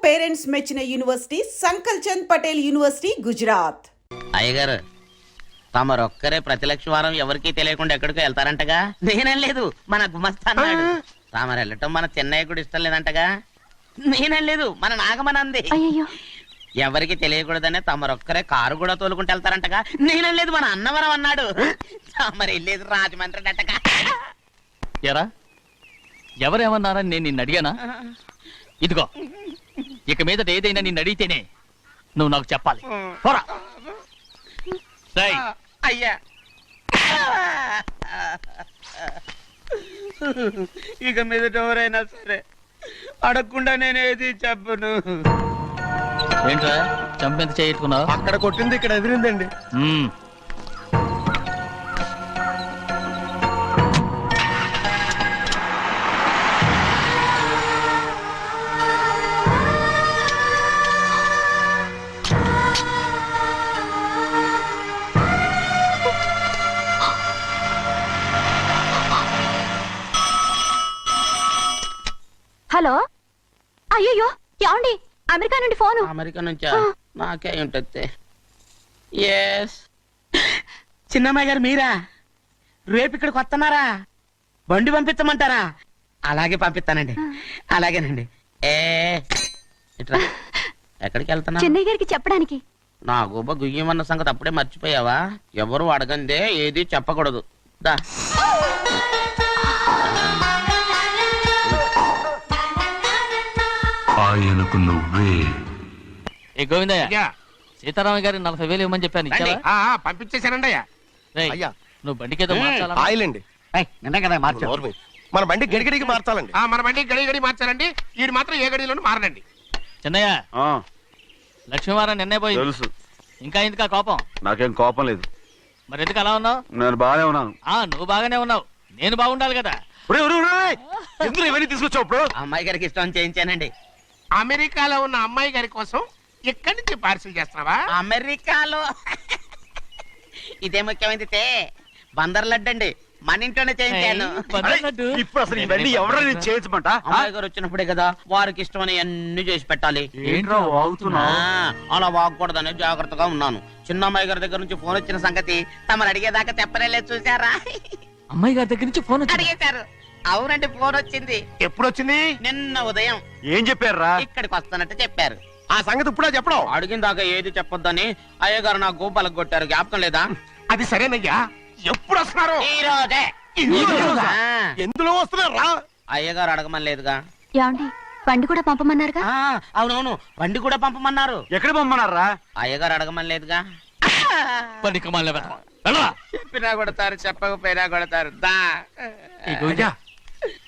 Parents మెచ్చిన university సంకల్ Chand Patel university Gujarat. అయ్యగారు తమరొక్కరే ప్రతి లక్ష వారం ఎవరికీ తెలియకుండా ఎక్కడికో వెళ్తారంటగా? నేనేం లేదు, మన గుమస్తా అన్నాడు. తామరు వెళ్ళటం మన చెన్నయ్య కూడా ఇష్టం లేదంటగా? నేనేం లేదు, మన నాగమనంది. ఎవరికి తెలియకూడదనే తమరొక్కరే కారు కూడా తోలుకుంటూ వెళ్తారంటగా? నేనేం లేదు, మన అన్నవరం అన్నాడు. తమరు వెళ్ళేది రాజమండ్రి అంటగా? ఎరా ఎవరేమన్నారని నేను నిన్ను అడిగానా? ఇదిగో ఇక మీదట ఏదైనా నిన్ను అడిగితేనే నువ్వు నాకు చెప్పాలి. పోరా. అయ్యా ఇక మీదట ఎవరైనా సరే అడగకుండా నేనేది చెప్పను. ఏంట్రా చంపెంత చేయించుకున్నావు? అక్కడ కొట్టింది ఇక్కడ ఎదిరిందండి. హలో, అయ్యో ఏమండి, అమెరికా నుండి ఫోను. అమెరికా నుంచా? నాకే ఉంటుంది. ఎస్, చిన్నమ్మాయి గారు మీరా? రేపు ఇక్కడికి వస్తున్నారా? బండి పంపించమంటారా? అలాగే పంపిస్తానండి. అలాగేనండి. ఇట్రా. ఎక్కడికి వెళ్తున్నా? చెన్నై గారికి చెప్పడానికి. నా గుబ్బ గుయ్యమన్న సంగతి అప్పుడే మర్చిపోయావా? ఎవరు అడగందే ఏది చెప్పకూడదు. దా. ఆయనకు నువ్వే. ఏ గోవిందయ్య, సీతారామ గారి 40,000 ఇవ్వమని చెప్పాను, ఇచ్చావా? పంపించేశానండి అయ్యా. అయ్యా నువ్వు బండికేదో మార్చాలా? ఆయిల్ అండి. మన బండి గడిగడికి మార్చాలండి. మన బండి గడిగడి మార్చాలండి. వీడు మాత్రం ఏ గడిలోనూ మారనండి. చిన్నయ్య, లక్ష్మీవారం నిన్నే పోయి తెలుసు. ఇంకా ఎందుకా కోపం? నాకేం కోపం లేదు. మరి ఎందుకు అలా ఉన్నావు? నేను బాగానే ఉన్నాను. నువ్వు బాగానే ఉన్నావు, నేను బాగుండాలి కదా. ఎందుకు ఇవన్నీ తీసుకొచ్చావు ఇప్పుడు? అమ్మాయి గారికి ఇష్టం చేయించానండి. అమెరికాలో ఉన్న అమ్మాయి గారి కోసం ఎక్కడి నుంచి పార్సిల్ చేస్తున్నావా? అమెరికాలో ఇదే ముఖ్యమైనది. బందర్ లడ్డు అండి, మన ఇంట్లోనే చేయించాను. ఇప్పుడు అసలు ఇవన్నీ ఎవరైనా చేయించమంట? అమ్మాయి గారు వచ్చినప్పుడే కదా వారికి ఇష్టమని అన్ని చేసి పెట్టాలి. ఏంట్రా వాగుతున్నావ్? అలా వాగకూడదని జాగ్రత్తగా ఉన్నాను. చిన్న అమ్మాయి గారి దగ్గర నుంచి ఫోన్ వచ్చిన సంగతి తమరు అడిగేదాకా చెప్పలేదు. చూసారా? అమ్మాయి గారి దగ్గర నుంచి ఫోన్ అడిగేశారు. అవునండి, ఫోన్ వచ్చింది. ఎప్పుడు వచ్చింది? నిన్న ఉదయం. ఏం చెప్పారా? ఇక్కడికి వస్తానంటే చెప్పారు. ఆ సంగతి ఇప్పుడే చెప్పడం. అడిగిన దాకా ఏది చెప్పొద్దని అయ్యగారు నా గోపాలకు కొట్టారు. జ్ఞాపకం లేదా? అది సరేనయ్యా, ఎప్పుడు వస్తున్నారు? ఈ రోజే. ఎందులో వస్తున్నారా? అయ్యగారు అడగమని లేదుగా. ఏమండి, బండి కూడా పంపమన్నారుగా? అవునవును, బండి కూడా పంపమన్నారు. ఎక్కడ పంపమన్నారా? అయ్యగారు అడగమని లేదుగా. చెప్పినా కొడతారు, చెప్పకపోయినా కొడతారు. దా.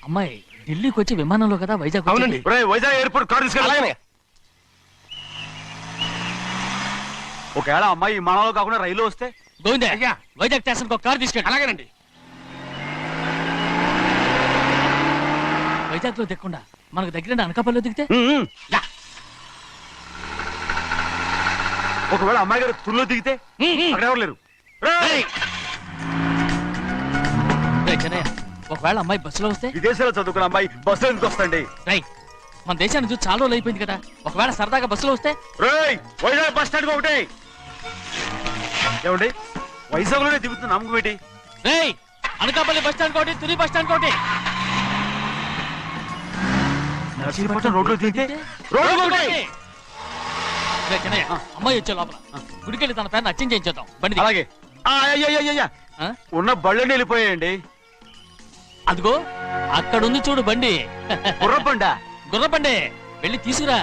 అమ్మాయి ఢిల్లీకి వచ్చి విమానంలో కదా వైజాగ్. అవునండి. వైజాగ్ ఎయిర్పోర్ట్ కార్ తీసుకెళ్ళి. ఒకవేళ అమ్మాయి విమానంలో కాకుండా రైలు వస్తే? గోవిందే, వైజాగ్ స్టేషన్ ఒక కార్ తీసుకెళ్ళి. అలాగేనండి. వైజాగ్ లో దిక్కుండా మనకు దగ్గర అనకాపల్లిలో దిగితే? ఒకవేళ అమ్మాయి గారు తుల్లో దిగితే? అక్కడ ఎవరు లేరు. ఒకవేళ అమ్మాయి బస్సులో వస్తే? విదేశాల్లో చదువుకున్న అమ్మాయి బస్సులో ఎందుకు వస్తండి? మన దేశాన్ని చూసి చాలా రోజులు అయిపోయింది కదా, ఒకవేళ సరదాగా బస్సులో వస్తే? వైజాగ్ బస్ స్టాండ్ ఒకటి ఏమండి, వైజాగ్ లోనే దిగుతుంది నమ్మకం ఏంటి? అనకాపల్లి బస్ స్టాండ్ కోటి, తుని బస్ స్టాండ్ కోటి. నర్సీపట్నం రోడ్లో దిగితే అమ్మాయి వచ్చే లోపల గుడికెళ్ళి తన పేరుని అచ్చం చేయించేద్దాం. బండి అలాగే. ఉన్న బళ్ళని వెళ్ళిపోయాయండి. అదిగో అక్కడుంది చూడు బండి. గుర్రబండా? గుర్రబండి, వెళ్ళి తీసుకురా.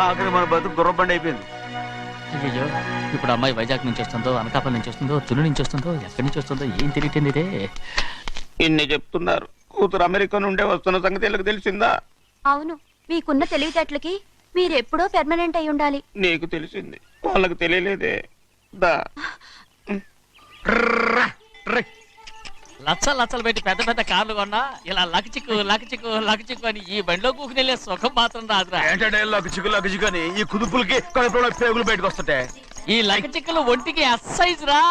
అక్కడ మన బతుకు గుర్రబండి అయిపోయింది. అయ్యో, ఇప్పుడు అమ్మాయి వైజాగ్ నుంచి వస్తుందో, అనకాపల్లి నుంచి వస్తుందో, తుని నుంచి వస్తుందో, ఎక్కడి నుంచి వస్తుందో ఏం తెలియటండి ఇదే. ఇన్ని చెప్తున్నారు, కూతురు అమెరికా నుండే వస్తున్న సంగతి వీళ్ళకి తెలిసిందా? అవును, మీకున్న తెలివితేటలకి మీరెప్పుడో పెర్మనెంట్ అయి ఉండాలి. నీకు తెలిసింది, వాళ్ళకి తెలియలేదే. దా. లచ్చలు పెట్టి పెద్ద పెద్ద కార్లు కొన్నా ఇలా లకచిక్కు లకచిక్కు లకచిక్కు అని ఈ బండిలో కూకుని వెళ్ళే సుఖం మాత్రం రాదురా. ఏంటంటే లకచిక్కు అని ఈ కుదుపులకి కడుపులో పేగులు బయటకు వస్తుంటాయి. ఈ లకచిక్కులు ఒంటికి ఎక్సైజ్ రా.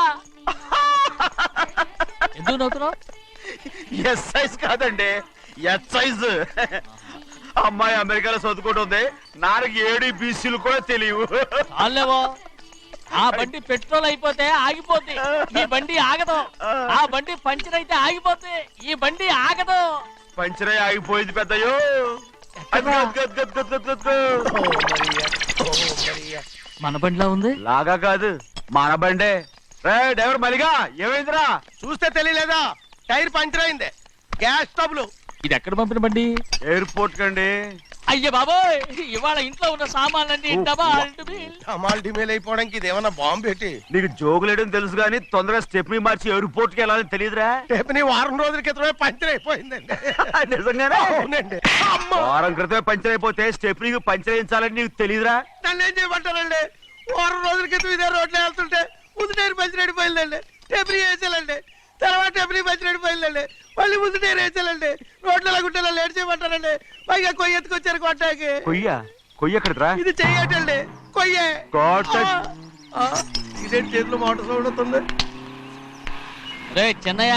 ఎందుకు నవ్వుతున్నావు? ఎక్సైజ్ కాదండి, ఎక్సైజ్. అమ్మాయి అమెరికాలో చదువుకుంటుంది. నాకు 7 బీసీలు కూడా తెలియవు. చాలేవో ఆ బండి పెట్రోల్ అయిపోతే ఆగిపోద్ది, ఈ బండి ఆగదు. ఆ బండి పంచర్ అయితే ఆగిపోద్ది, ఈ బండి ఆగదు. పంచరే ఆగిపోయింది పెద్దయ్యో. మన బండిలా ఉంది. లాగా కాదు, మన బండే. రే డ్రైవర్ మలిగా, ఏమైందిరా? చూస్తే తెలియలేదా? టైర్ పంచర్ అయింది. Gas trouble. ఇది ఎక్కడ పంపిన బండి? ఎయిర్పోర్ట్ కండి. అయ్య బాబోయ్, ఇవాళ ఇంట్లో ఉన్న సామాన్లన్నీ డబాల్ డుబిల్. డమాల్ డిమేల్ అయిపోవడానికి ఇది ఏమన్నా బాంబు పెట్టి నీకు జోకులేయడం తెలుసు కానీ తొందరగా స్టెప్ని మార్చి ఎయిర్పోర్ట్ కి వెళ్ళాలని తెలియదురా? రేపు వారం రోజుల క్రితమే పంచర్ అయిపోయిందండి. నిజంగానే? అవునండి. అమ్మో, వారం క్రితమే పంచర్ అయిపోతే స్టెప్ని పంచర్ వేయించాలని నీకు తెలియదురా? నన్ను ఏం చేయమంటారండి? వారం రోజుల క్రితం ఇదే రోడ్లో వెళ్తుంటే ముందు టైర్ పంచర్ అయిపోయిందండి. టెబ్రీ వేసాలండి. తర్వాత టెబ్రీ పంచర్ అయిపోయిందండి. మళ్ళీ ముందు టైర్ వేసాలండి. రోడ్లు ఎలాగుంటే లేట్ చేయమంటారండి. పైగా కొయ్య ఎత్తుకొచ్చారు కొట్టాకి. కొయ్య ఎక్కడిరా? ఇది చెయ్యటండి, కొయ్యే. ఇదేంటి చేతిలో మోటార్ సౌండ్ అవుతుంది? రే చిన్నయ్య,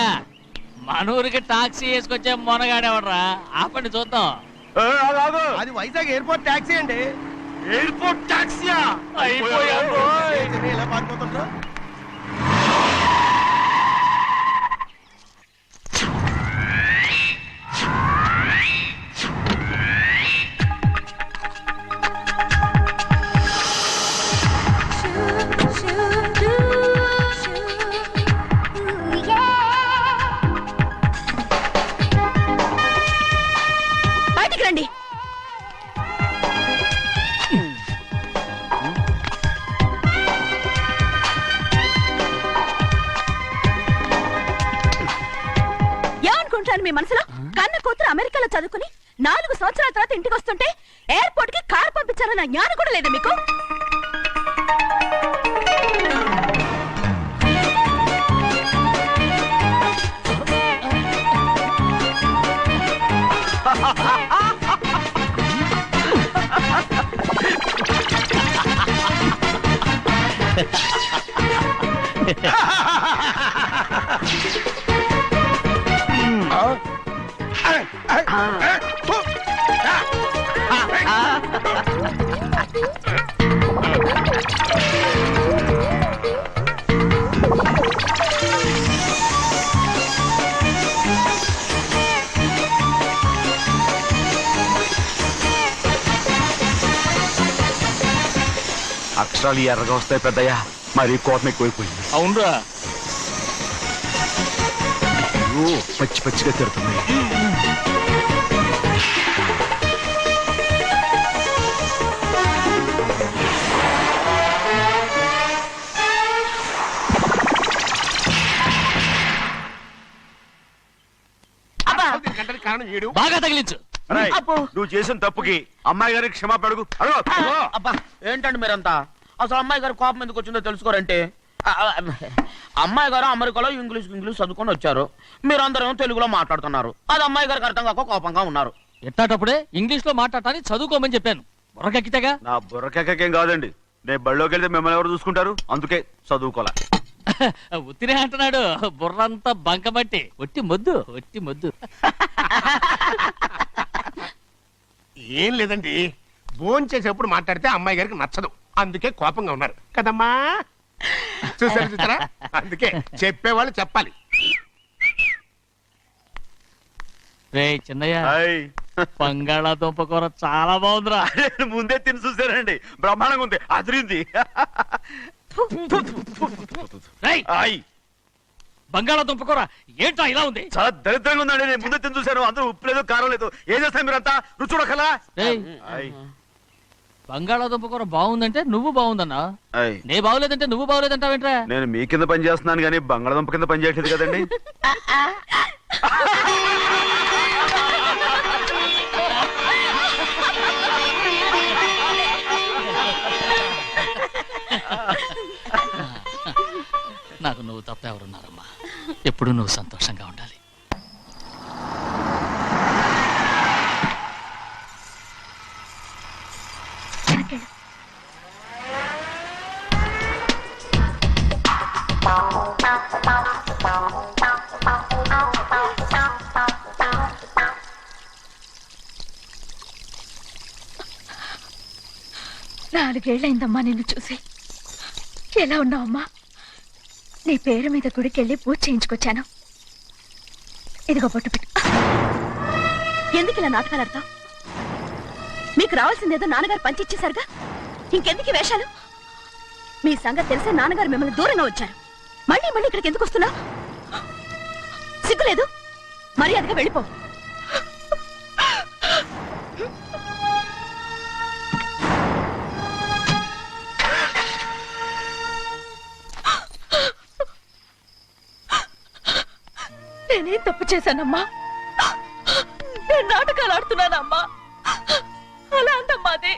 మన ఊరికి టాక్సీ వేసుకొచ్చే మొనగాడేవడరా? ఆపండి చూద్దాం. అది వైజాగ్ ఎయిర్పోర్ట్ ట్యాక్సీ అండి. ఎయిర్పోర్ట్ టాక్సీయా? ఇలా పారిపోతుండ్రా? బయటికి రండి. ఏమనుకుంటాను మీ మనసులో? కన్న కూతురు అమెరికాలో చదువుకుని 4 సంవత్సరాల తర్వాత ఇంటికి వస్తుంటే ఎయిర్పోర్ట్ కి కార్ పంపించాలన్న జ్ఞానం కూడా లేదా మీకు? అక్షరాలు ఎర్రగా వస్తాయి పెద్దయ్యా. మరి కోపం ఎక్కువైపోయింది. అవునరా, పచ్చి పచ్చిగా తిడుతుంది. గంటకి కారణం ఏడు. బాగా తగిలించు. అరేయ్, నువ్వు చేసిన తప్పుకి అమ్మాయి గారికి క్షమాపణ అడుగు. అబ్బా ఏంటండి మీరంతా? అసలు అమ్మాయి గారు కోపం ఎందుకు వచ్చిందో తెలుసుకోరంటే, అమ్మాయి గారు అమెరికాలో ఇంగ్లీష్ చదువుకొని వచ్చారు. మీరందరూ తెలుగులో మాట్లాడుతున్నారు. అది అమ్మాయి గారికి అర్థం కాక కోపంగా ఉన్నారు. ఎట్టాటప్పుడే ఇంగ్లీష్ లో మాట్లాడటానికి చదువుకోమని చెప్పాను. బుర్రకెక్కితేగా. నా బుర్రకేకేం కాదండి. నేను బళ్ళోకి వెళ్తే మిమ్మల్ని ఎవరు చూసుకుంటారు? అందుకే చదువుకోలే. ఉత్తినే అంటున్నాడు. బుర్రంతా బంకబట్టి ఒట్టి మొద్దు, ఒట్టి మొద్దు. ఏం లేదండి, భోజనం చేసేప్పుడు మాట్లాడితే అమ్మాయి గారికి నచ్చదు. అందుకే కోపంగా ఉన్నారు కదమ్మా. చూసారా? అందుకే చెప్పేవాళ్ళు చెప్పాలి. రే చిన్నయ్య, హాయ్. బంగాళాదుంప కూర చాలా బాగుందిరా. నేను ముందే తిని చూసానండి. బ్రహ్మాండంగా ఉంది, అదిరింది. రేయ్, హాయ్. బంగాళాదుంప కూర ఏంటో ఇలా ఉంది? చాలా దరిద్రంగా ఉందండి. నేను ముందే తిని చూశాను. అందరూ ఉప్పు లేదు, కారం లేదు. ఏం చేస్తారు మీరంతా? రుచి చూడకలా. రేయ్, బంగాళాదుంప కూర బాగుందంటే నువ్వు బాగుందన్నా, నే బాగులేదంటే నువ్వు బాగులేదంటావేంట్రా? నేను మీ కింద పని చేస్తున్నాను కానీ బంగాళదుంప కింద పని చేయట్లేదు కదండి. నాకు నువ్వు తప్ప ఎవరున్నారమ్మా? ఎప్పుడు నువ్వు సంతోషంగా ఉండాలి. 4 ఏళ్ళైందమ్మా నిన్ను చూసి. ఎలా ఉన్నావమ్మా? నీ పేరు మీద గుడికెళ్ళి పూజ చేయించుకొచ్చాను. ఇదిగో బొట్టు పెట్టు. ఎందుకు ఇలా నాటకాలు ఆడతావు? మీకు రావాల్సిందేదో నాన్నగారు పంచిచ్చేశారుగా, ఇంకెందుకు ఈ వేషాలు? మీ సంగతి తెలిసే నాన్నగారు మిమ్మల్ని దూరంగా వచ్చారు. మళ్ళీ మళ్ళీ ఇక్కడికి ఎందుకు వస్తున్నావు? సిగ్గులేదు? మర్యాదగా వెళ్ళిపో. నేనేం తప్పు చేశానమ్మా? నేను నాటకాలు ఆడుతున్నానమ్మా. అలా అందమ్మా అది.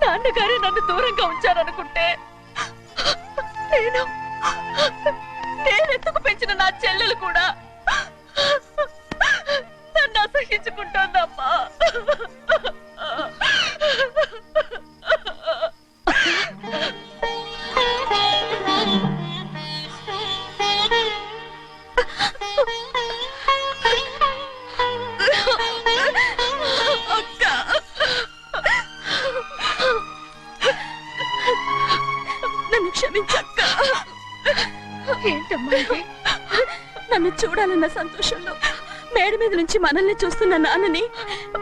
నాన్నగారే నన్ను దూరంగా ఉంచారనుకుంటే నేనెత్తుకు పెంచిన నా చెల్లెలు కూడా నన్ను అసహించుకుంటోందమ్మా. నన్ను క్షమించక్క. ఏంటమ్మా ఇది? నన్ను చూడాలన్న సంతోషంలో మేడ మీద నుంచి మనల్ని చూస్తున్న నాన్నని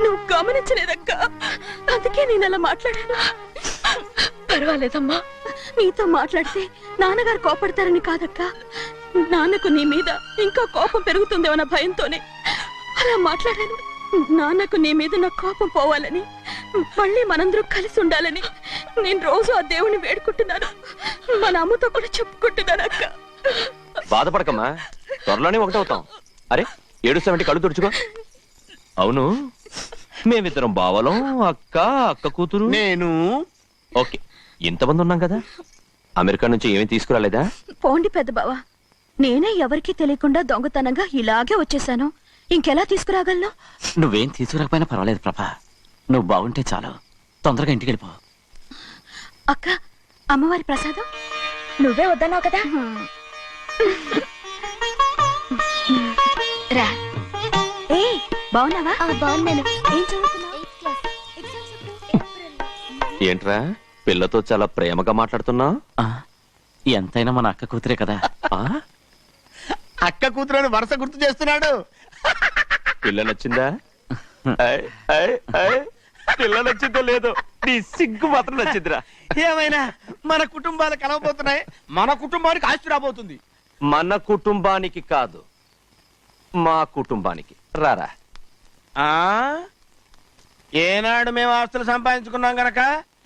నువ్వు గమనించలేదక్క. అందుకే నేను అలా మాట్లాడాను. పర్వాలేదమ్మా, నీతో మాట్లాడితే నాన్నగారు కోపడతారని కాదక్క. నాన్నకు నీ మీద ఇంకా కోపం పెరుగుతుందేమన్న భయంతోనే అలా మాట్లాడాను. నాన్నకు నీ మీద నా కోపం పోవాలని, మళ్ళీ మనందరూ కలిసి ఉండాలని నేను రోజు ఆ దేవుని వేడుకుంటున్నాను. మన అమ్మతో కూడా చెప్పుకుంటున్నాను అక్క. బాధపడకమ్మా, త్వరలోనే ఒకటవుతాం. అరే ఏడుస్తామంటే కళ్ళు తుడుచుకో. అవును, మేమిద్దరం బావలం, అక్క కూతురు, నేను. ఓకే, ఇంతమంది ఉన్నాం కదా. అమెరికా నుంచి ఏమీ తీసుకురాలేదా? పోండి పెద్ద బావ, నేనే ఎవరికీ తెలియకుండా దొంగతనంగా ఇలాగే వచ్చేసాను. ఇంకెలా తీసుకురాగలను? నువ్వేం తీసుకురాకపోయినా పర్వాలేదు ప్రభా. నువ్వు బాగుంటే చాలు. తొందరగా ఇంటికి వెళ్ళిపో. అక్క, అమ్మవారి ప్రసాదం నువ్వే వద్దన్నావు కదా. రా. ఏ బాగున్నావా? బాగున్నాను. ఏం చదువుతున్నావు? ఏంట్రా పిల్లతో చాలా ప్రేమగా మాట్లాడుతున్నా? ఎంతైనా మన అక్క కూతురే కదా. అక్క కూతురని వరుస గుర్తు చేస్తున్నాడు. పిల్ల నచ్చిందా? పిల్ల నచ్చిందో లేదో, నీ సిగ్గు మాత్రం నచ్చిందిరా. ఏమైనా మన కుటుంబాలు కలవబోతున్నాయి. మన కుటుంబానికి ఆస్తి రాబోతుంది. మన కుటుంబానికి కాదు, మా కుటుంబానికి. రారా. ఏనాడు మేము ఆస్తులు సంపాదించుకున్నాం గనక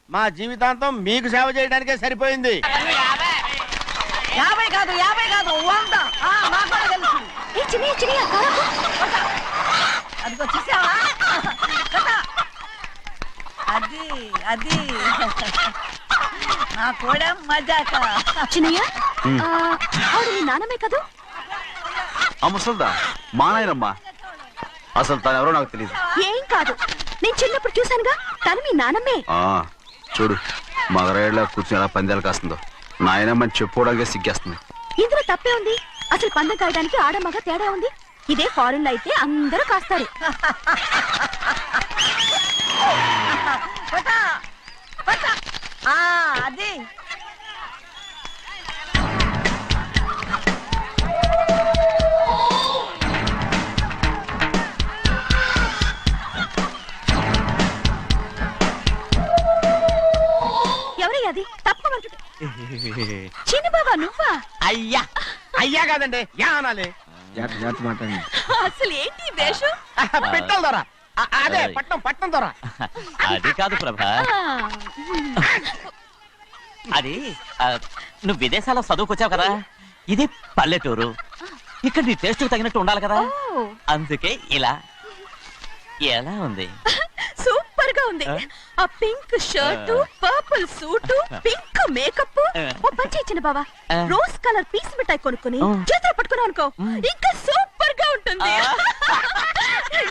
మా జీవితాంతం మీకు సేవ చేయడానికే సరిపోయింది. 50 కాదు 100. నాకు కూడా తెలుసు. అదిగో చూసావా? అది నా కూడా మజాక. చిన్నయ్య, ఆవిడ నీ నాన్నమే కదా? ముసల్దా మా నాయనమ్మా. అసలు తను ఎవరో నాకు తెలియదు. ఏం కాదు, నేను చిన్నప్పుడు చూశానుగా. తను మీ నాన్నమ్మే. చూడు మగరాయిలా కూర్చుని ఎలా పందాలు కాస్తుందో. నాయనమ్మని చెప్పుకోవడానికి సిగ్గేస్తుంది. ఇందులో తప్పే ఉంది? అసలు పందెం కాయడానికి ఆడమగ తేడా ఉంది. ఇదే ఫారెన్ లో అయితే అందరూ కాస్తారు. అది ఎవరయ్యా అది? తప్పమంటుంటే చిన్న బాబా నువ్వా? అయ్యా అయ్యా కాదండి, యా అనాలి. అసలు ఏంటి ఈ వేషం? పెట్టల ద్వారా. అదే పట్నం ద్వారా. అది కాదు ప్రభా. అది నువ్వు విదేశాల్లో చదువుకొచ్చావు కదా. ఇది పల్లెటూరు. ఇక్కడ నీ టేస్ట్ తగినట్టు ఉండాలి కదా. అందుకే ఇలా. ఎలా ఉంది? సూపర్ గా ఉంది. ఆ pink shirt, purple suit, pink makeup. ఓ పని ఇచ్చిన బావా, రోజ్ కలర్ పీస్ మిఠాయి కొనుక్కుని చేతులు పట్టుకున్నావు అనుకో, ఇంకా సూపర్ గా ఉంటుంది.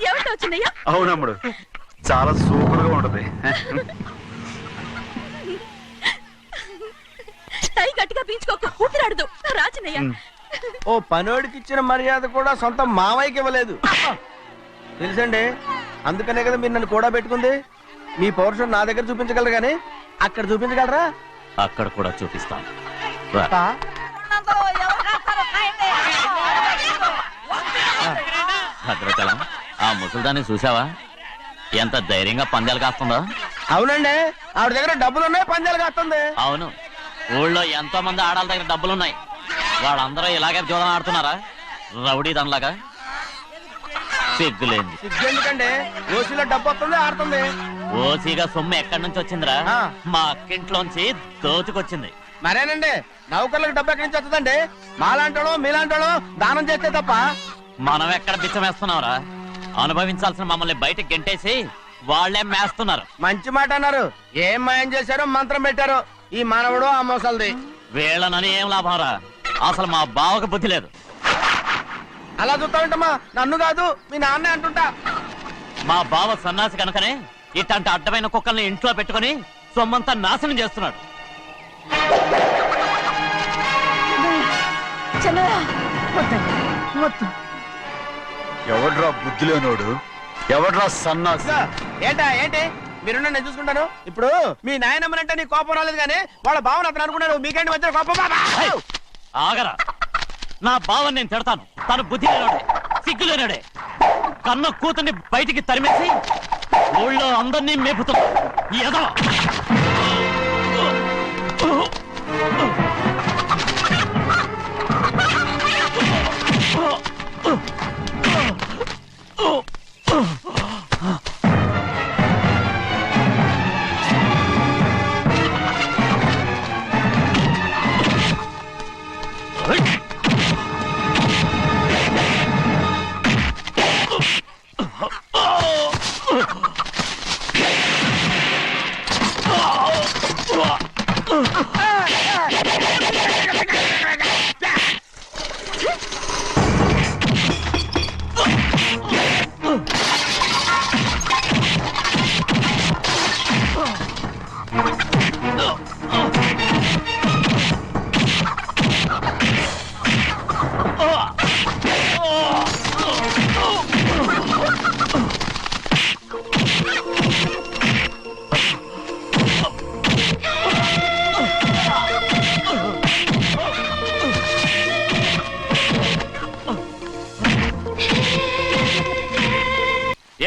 ఏమిటో చిన్నయ్య? అవునమ్ముడు, చాలా సూపర్ గా ఉంటది. టై గట్టిగా పీంచుకోకు, ఊపిరాడదు. రాజనయ్య, ఓ పనోడికి ఇచ్చిన మర్యాద కూడా సొంత మావయ్యకి ఇవ్వలేదు తెలుసండి. అందుకనే కదా మీరు నన్ను కూడా పెట్టుకుంది. మీ పౌరుషం నా దగ్గర చూపించగలరు కానీ అక్కడ చూపించగలరా? అక్కడ కూడా చూపిస్తాను రా. భద్రాచలం ఆ ముసల్దాన్ని చూసావా ఎంత ధైర్యంగా పందాలు కాస్తుందో. అవునండి, ఆవిడ దగ్గర డబ్బులు ఉన్నాయి, పందాలు కాస్తుంది. అవును, ఊళ్ళో ఎంతో మంది ఆడాళ్ళ దగ్గర డబ్బులున్నాయి. వాళ్ళందరూ ఇలాగే జోదం ఆడుతున్నారా రౌడీ దానిలాగా? సిగ్గులేంది. ఎందుకండి ఓసీలో డబ్బు వస్తుంది, ఆడుతుంది. ఓసీగా సొమ్ము ఎక్కడి నుంచి వచ్చిందిరా? ఆ. మా అక్కింట్లోంచి దోచుకొచ్చింది. మరేనండి, నౌకర్లకు డబ్బు ఎక్కడి నుంచి వస్తుందండి? మాలాంటోళ్ళు మీలాంటోళ్ళు దానం చేస్తే తప్ప. మనం ఎక్కడ బిచ్చం వేస్తున్నావురా? అనుభవించాల్సిన మమ్మల్ని బయటకు గెంటేసి వాళ్లే మేస్తున్నారు. మంచి మాట అన్నారు. ఏం మాయం చేశారో మంత్రం పెట్టారు ఈ మానవుడు ఆ మోసల్ది. వీళ్ళనని ఏం లాభంరా? అసలు మా బావకు బుద్ధి లేదు. అలా చూస్తా ఉంటామా? నన్ను కాదు మీ నాన్నే అంటుంటా. మా బావ సన్నాసి కనుకనే ఇట్లాంటి అడ్డమైన కుక్కల్ని ఇంట్లో పెట్టుకుని సొమ్మంతా నాశనం చేస్తున్నాడు. ఎవడ్రా బుద్ధిలోనోడు? ఎవడ్రా సన్నాసి? ఏంటా ఏంటి? మీరు నేను చూసుకుంటాను. ఇప్పుడు మీ నాయనమ్మనంటే నీ కోపం రాలేదు కానీ వాళ్ళ భావన అతను అనుకున్నాడు. మీకేంటి మధ్య కోపం? ఏయ్, ఆగరా. నా బావని నేను తిడతాను. తను బుద్ధి లేనాడే, సిగ్గు లేనాడే. కన్న కూతుర్ని బయటికి తరిమేసి ఊళ్ళో అందరినీ మేపుతున్నా. ఏదో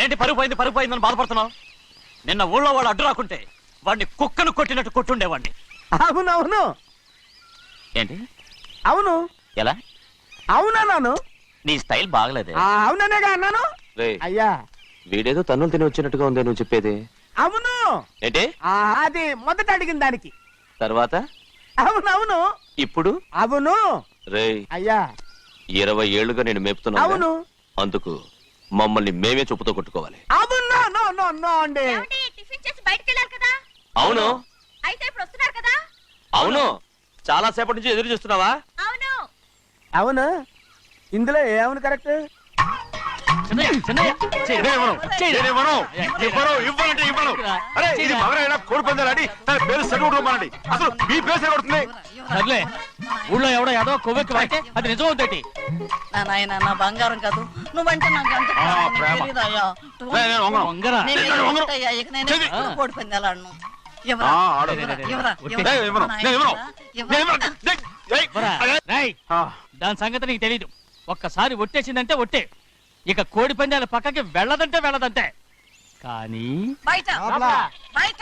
ఏంటి పరుగు పోయిందని బాధపడుతున్నావు? నిన్న ఊళ్ళో వాడు అడ్డు రాకుంటే వాడిని కుక్కను కొట్టినట్టు కొట్టుండేవాడిని. అవునవును ఏంటి? అవును. ఎలా? అవునన్నాను. నీ స్టైల్ బాగలేదే. అవుననేగా అన్నాను. రేయ్, అయ్యా వీడేదో తన్నులు తిని వచ్చినట్టుగా ఉంది నువ్వు చెప్పేది. అవును. ఏంటి? అది మొదట అడిగిన దానికి. తర్వాత అవునవును. ఇప్పుడు అవును. రేయ్, అయ్యా 20 ఏళ్లుగా నేను మేపుతున్నా. అవును. అందుకు మమ్మల్ని మేమే చెప్పుతో కొట్టుకోవాలి. అవును. నో నో నో అండి. టిఫిన్ చేసి బయటికి వెళ్ళారు కదా? అవును. అయితే ఇప్పుడు వస్తున్నారు కదా? అవును. చాలా సేపటి నుంచి ఎదురు చూస్తున్నావా? అవును. అవును. ఇందులో ఏమవును కరెక్ట్? సర్లే, ఊళ్ళో ఎవడో ఏదో కొవ్వెక్కి వాడితే అది నిజం అవుతాయి. నాయన నా బంగారం కాదు నువ్వంటే నాకు అంత తెలీదయ్యా. కోడి పందాలను దాని సంగతి నీకు తెలీదు. ఒక్కసారి ఒట్టేసిందంటే ఒట్టే. ఇక కోడి పందాల పక్కకి వెళ్ళదంటే వెళ్ళదంటే. కానీ బయట బయట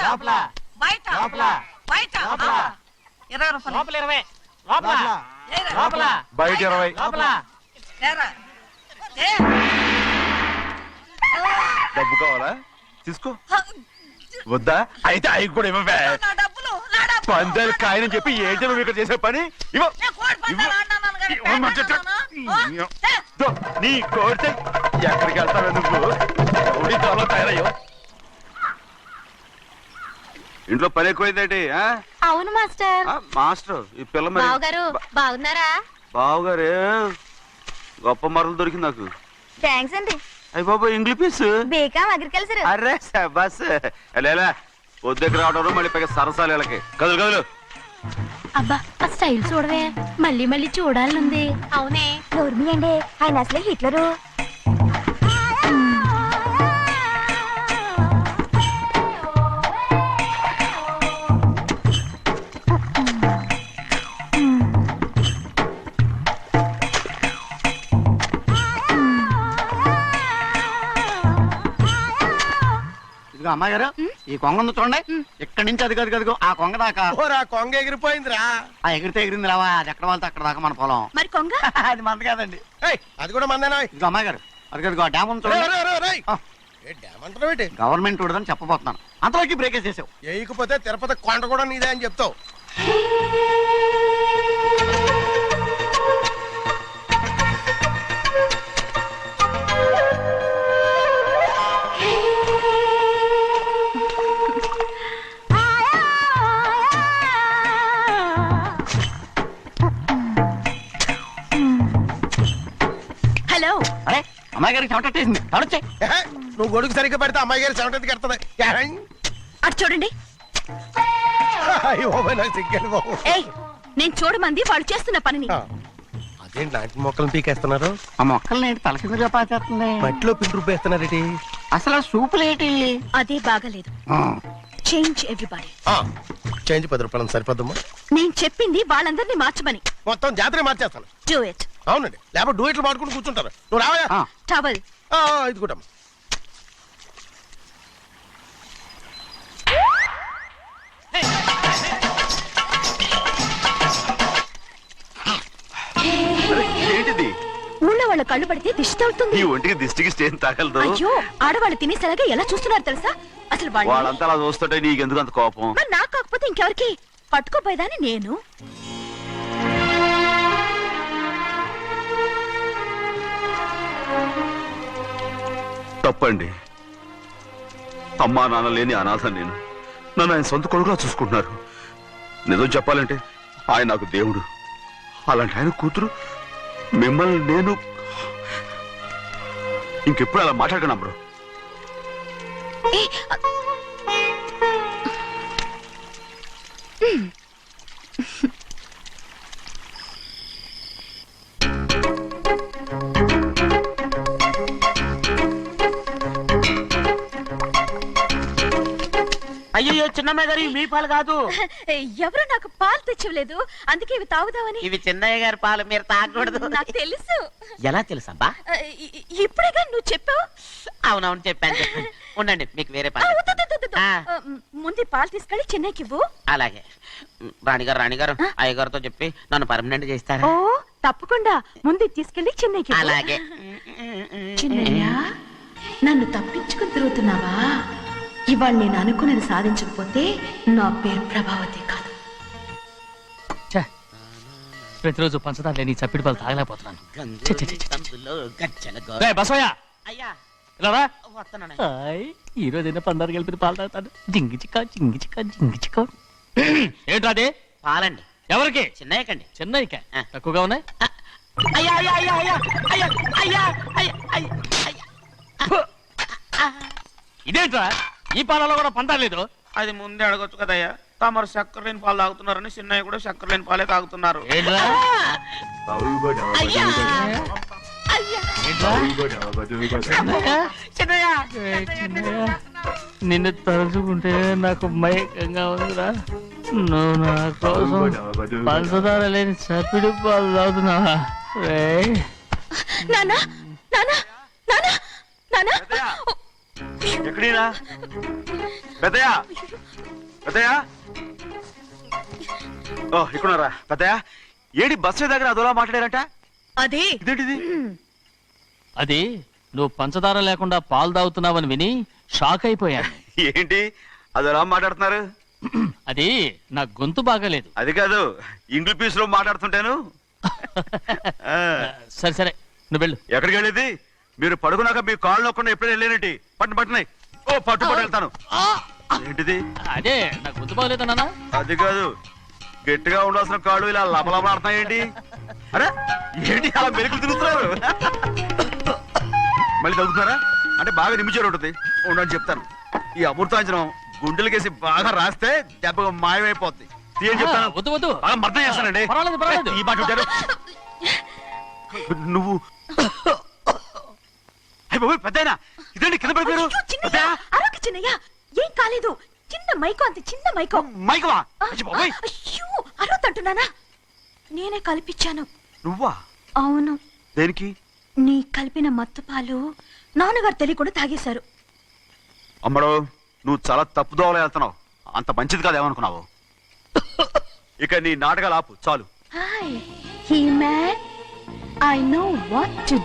బయట బయట 20 రూపాయలు బయట 20. ఏరా. డబ్బు కావాలా? తీసుకో. వద్దా? అయితే అవి కూడా ఇవ్వవే. నా డబ్బులు నా డబ్బులు. పందాలు కాయని చెప్పి ఏంటి నువ్వు ఇక్కడ చేసే పని? ఇవ్వ. నేను కోడి పందాలు ఆడినాను కానీ ఇవ్వమంటే పేకాడుతున్నాను. దో, నీ కోరితే ఎక్కడికి వెళ్తావే నువ్వు? ఉడితో తయారయ్యో. ఇంట్లో పని ఎక్కువైందేంటి? అవును మాస్టర్. మాస్టర్ ఈ పిల్ల మరి బావగారు బాగున్నారా? బావగారే గొప్ప మరలు దొరికింది నాకు. థ్యాంక్స్ అండి. అయ్యి బాబు ఇంగ్లీష్ పీస్. BCom agriculture. అరే బస్ ఎలా పొద్దుకు రావడం మళ్ళీ పైగా సరసాలు వీళ్ళకి. కదులు కదులు. అబ్బా ఆ స్టైల్ చూడవే, మళ్ళీ మళ్ళీ చూడాలనుంది. అవునే. నోర్మి అండి, ఆయన అసలే హిట్లరు. ఇదిగో అమ్మాయి గారు ఈ కొంగ ఉంది చూడండి ఇక్కడి నుంచి అది గదిగో ఆ కొంగ దాకా ఓరా కొంగ ఎగిరిపోయిందిరా. ఆ ఎగిరితే ఎగిరింది రావా అది ఎక్కడ వాళ్ళతో అక్కడ దాకా మన పొలం మరి కొంగ అది మనది కాదండి. ఏయ్, అది కూడా మందేనా? ఇదిగో అమ్మాయి గారు అది గదిగో ఆ డ్యామ్ ఉంది చూడండి. ఏ డ్యామ్ అంటున్నావు ఏంటి? గవర్నమెంట్ ఉండదని చెప్పబోతున్నాను అంతలోకి బ్రేక్ వేసేసావు. వేయకపోతే తిరుపతి కొండ కూడా నీదే అని చెప్తావు. హలో అరే అమ్మాయి గారికి చెమటేసింది తడొచ్చే. ఏహే, నువ్వు గొడుగు సరిగ్గా పెడితే అమ్మాయి గారి చెమటెత్తికి ఎడుతుంది. అటు చూడండి. నాకు సిగ్గాను బాబు. ఏయ్ నేను చూడమంది వాళ్ళు చేస్తున్న పనిని. అదేంటి నాటి మొక్కలను పీకేస్తున్నారు? ఆ మొక్కల్ని ఏంటి తల కిందగా పాచేస్తుంది. మట్టిలో పిండి రూపేస్తున్నారేటి? అసలు ఆ సూపులేటి అదే బాగలేదు. Change everybody. చేంజ్ 10 రూపాయలు సరిపోద్దమ్మా. నేను చెప్పింది వాళ్ళందరినీ మార్చమని. మొత్తం జాతర మార్చేస్తాను. Do it. అవునండి, లేకపోతే డూయిట్లు మాడుకుంటూ కూర్చుంటారు. నువ్వు రావా? టవల్. ఇది కూడా ఏంటిది? ఊళ్ళో వాళ్ళ కళ్ళు పడితే దిష్టి తగులుతుంది. ఈ ఒంటికి దిష్టికి స్టేన్ తాగలదు. అయ్యో ఆడవాళ్ళు తినేసేలాగా ఎలా చూస్తున్నారు తెలుసా? అసలు వాళ్ళు వాళ్ళంతా అలా చూస్తుంటే నీకెందుకు అంత కోపం? మరి నాకు కాకపోతే ఇంకెవరికి? పట్టుకోపోయేదాన్ని నేను. తప్పండి. అమ్మా నాన్న లేని అనాథ నేను. నన్ను ఆయన సొంత కొడుకులా చూసుకుంటున్నారు. నిజం చెప్పాలంటే ఆయన నాకు దేవుడు. అలాంటి ఆయన కూతురు మిమ్మల్ని నేను ఇంకెప్పుడు అలా మాట్లాడగలను బ్రో. ఏ, అయ్యో చిన్నమ్మాయి గారు ఇవి మీ పాలు కాదు. ఎవరు నాకు పాలు తెచ్చివ్వలేదు, అందుకే ఇవి తాగుదామని. ఇవి చిన్నయ్య గారి పాలు, మీరు తాగకూడదు. నాకు తెలుసు. ఎలా తెలుసబ్బా? ఇప్పుడేగా నువ్వు చెప్పావు. అవునవును చెప్పాను. ఉండండి మీకు వేరే ఆ, పాలు. వద్దు, వద్దు, వద్దు. ఆ. ముందు ఈ పాలు తీసుకెళ్ళి చెన్నైకి ఇవ్వు. అలాగే రాణిగారు అయ్యగారితో చెప్పి నన్ను పర్మనెంట్ చేస్తారా? ఓ తప్పకుండా. ముందు ఇది తీసుకెళ్ళి చెన్నైకి ఇవ్వు. అలాగే. చిన్నయ్య నన్ను తప్పించుకుని తిరుగుతున్నావా? ఇవాళ నేను అనుకున్నది సాధించకపోతే నా పేరు ప్రభావతి కాదు. ప్రతిరోజు పంచదార లేని చప్పిడి పాలు తాగలేకపోతున్నాను. ఛే, ఛే, ఛే, ఛే. రేయ్, బసవయ్య, అయ్యా ఇలా రా. వస్తున్నాను. హాయ్, ఈ రోజైనా పందారు కలిపి పాలు తాగుతాను. జింగి చిక్క జింగి చిక్క జింగి చిక్క. ఏంట్రా అది? పాలండి. ఎవరికి? చిన్నయ్యకండి. చెన్నైకా? ఆ. తక్కువగా ఉన్నాయి. అయ్యా అయ్యా అయ్యా అయ్యా అయ్యా అయ్యా అయ్యా అయ్యా అయ్యా. ఇదేంట్రా, ఈ పాలలో కూడా పందాలేదు? అది ముందే అడగొచ్చు కదయ్యా. తమరు చక్కెర లేని పాలు తాగుతున్నారని చిన్నయ్య కూడా చక్కెర లేని పాలే తాగుతున్నారు. ఏంట్రా? అయ్యా అయ్యా చిన్నయ్య చిన్నయ్య, నిన్ను తలుచుకుంటే నాకు మైకంగా ఉందిరా. నువ్వు నా కోసం పంచదార లేని చప్పిడి పాలు తాగుతున్నావా? రేయ్. నానా నానా నానా నానా ఎక్కడీనా పెద్దయా? పెద్దయా? ఓ ఇక్కడున్నారా పెద్దయా? ఏడి బస్సు దగ్గర అదోలా మాట్లాడారంట. అదే ఇదేంటిది? అది నువ్వు పంచదార లేకుండా పాలు తాగుతున్నావని విని షాక్ అయిపోయాను. ఏంటి అదోలా మాట్లాడుతున్నారు? అది నా గొంతు బాగాలేదు. అది కాదు, ఇంగ్లీష్ పీస్ లో మాట్లాడుతుంటాను. ఆ, సరే సరే నువ్వు వెళ్ళు. ఎక్కడికి వెళ్ళేది? మీరు పడుకున్నాక మీ కాళ్ళు నొక్కకుండా ఎప్పుడైనా వెళ్ళేనటి? పట్టునాయి. ఓ పట్టు వెళ్తాను. ఏంటిది? అదే నా గొంతు బాగలేదు నాన్న. అది కాదు, గట్టిగా ఉండాల్సిన కాళ్ళు ఇలా లపలపడుతున్నాయేంటి? అరే ఏంటి అలా మెరుకులు తిరుగుతున్నారు? మళ్ళీ తగ్గుతున్నారా? అంటే బాగా నిమిషాలు ఉంటుంది. ఉండని చెప్తాను. ఈ అమృతాంజనం గుండెలకేసి బాగా రాస్తే దెబ్బగా మాయమైపోద్ది. తీయని చెప్తాను. వద్దు వద్దు, బాగా మర్దం చేస్తానండి. పర్వాలేదు, పర్వాలేదు. ఈ మాట ఉంటారు నువ్వు. పెద్దయినా ఇదేంటి కింద పడిపోయారు? అయ్యో, చిన్నయ్య, అరవకు చిన్నయ్య. ఏం కాలేదు. చిన్న మైకో, అంత చిన్న మైకో. మైకవా? అయ్యో అరవతంటున్నానా? నేనే కల్పించాను. నువ్వా? అవును. దేనికి? నీ కలిపిన మత్తు పాలు నాన్నగారు తెలియకుండా తాగేశారు. అమ్మడో నువ్వు చాలా తప్పుదోవలో వెళ్తున్నావు. అంత మంచిది కాదేమనుకున్నావు. ఇక నీ నాటకాలు ఆపు చాలు. Hi he man, I know what to